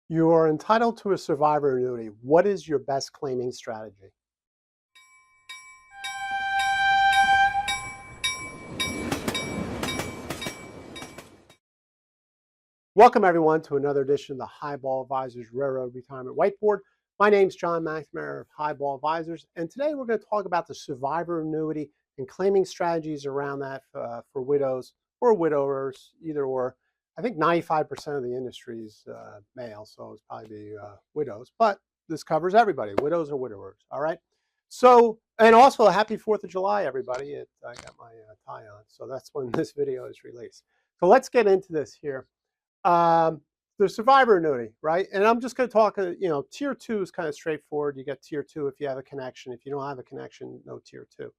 You are entitled to a survivor annuity. What is your best claiming strategy? Welcome everyone to another edition of the Highball Advisors Railroad Retirement Whiteboard. My name is John McNamara of Highball Advisors, and today we're going to talk about the survivor annuity and claiming strategies around that for widows or widowers, either or. I think 95% of the industry is male, so it's probably widows, but this covers everybody, widows or widowers, all right? So, and also a happy 4th of July, everybody. I got my tie on, so that's when this video is released. So let's get into this here. The survivor annuity, right? And I'm just going to talk, tier 2 is kind of straightforward. You get tier 2 if you have a connection. If you don't have a connection, no tier 2,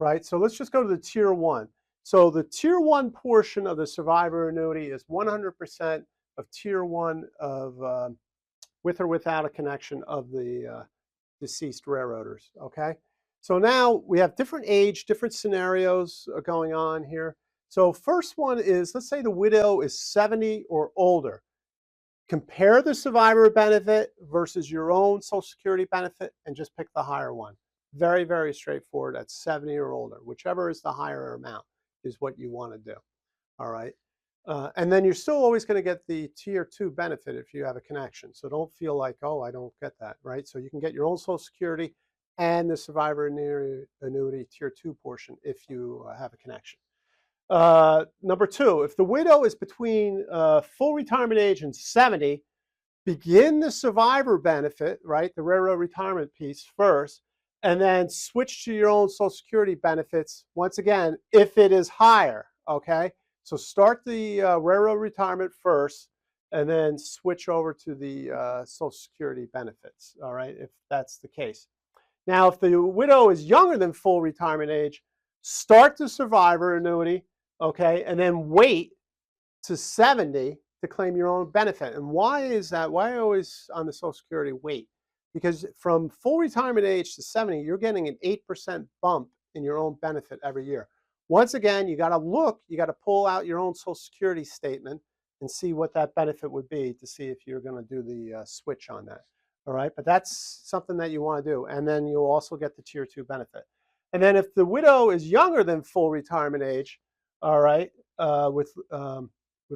right? So let's just go to the tier 1. So the tier 1 portion of the survivor annuity is 100% of tier 1 of with or without a connection of the deceased railroaders, okay? So now we have different age, different scenarios going on here. So first one is, let's say the widow is 70 or older. Compare the survivor benefit versus your own Social Security benefit and just pick the higher one. Very, very straightforward. At 70 or older. Whichever is the higher amount is what you want to do. All right. And then you're still always going to get the tier 2 benefit if you have a connection. So don't feel like, oh, I don't get that, right? So you can get your own Social Security and the survivor annuity tier 2 portion if you have a connection. Number 2, if the widow is between full retirement age and 70, begin the survivor benefit, right, the railroad retirement piece first, and then switch to your own Social Security benefits once again if it is higher, okay? So start the railroad retirement first and then switch over to the Social Security benefits, all right, if that's the case. Now, if the widow is younger than full retirement age, start the survivor annuity, okay, and then wait to 70 to claim your own benefit. And why is that? Why always on the Social Security wait? Because from full retirement age to 70, you're getting an 8% bump in your own benefit every year. Once again, you got to pull out your own Social Security statement and see what that benefit would be to see if you're going to do the switch on that. All right, but that's something that you want to do. And then you'll also get the tier 2 benefit. And then if the widow is younger than full retirement age, all right, with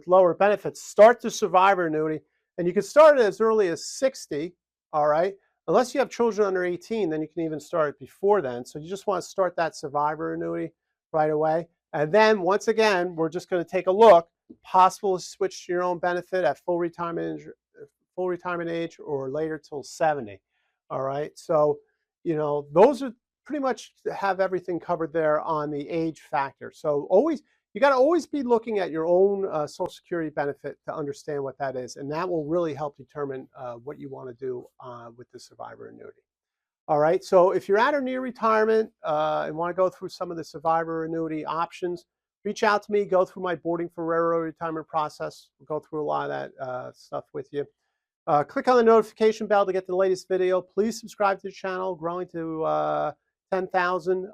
lower benefits, start the survivor annuity. And you can start it as early as 60, all right? Unless you have children under 18, then you can even start it before then. So you just want to start that survivor annuity right away. And then once again, we're just going to take a look. Possible to switch to your own benefit at full retirement age or later till 70, all right? So, those are pretty much have everything covered there on the age factor. So you got to always be looking at your own Social Security benefit to understand what that is, and that will really help determine what you want to do with the survivor annuity. All right, so if you're at or near retirement and want to go through some of the survivor annuity options, reach out to me, go through my boarding for railroad retirement process. We'll go through a lot of that stuff with you. Click on the notification bell to get the latest video. Please subscribe to the channel, growing to 10,000.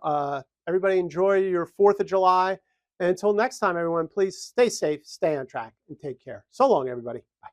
Everybody enjoy your 4th of July. And until next time, everyone, please stay safe, stay on track, and take care. So long, everybody. Bye.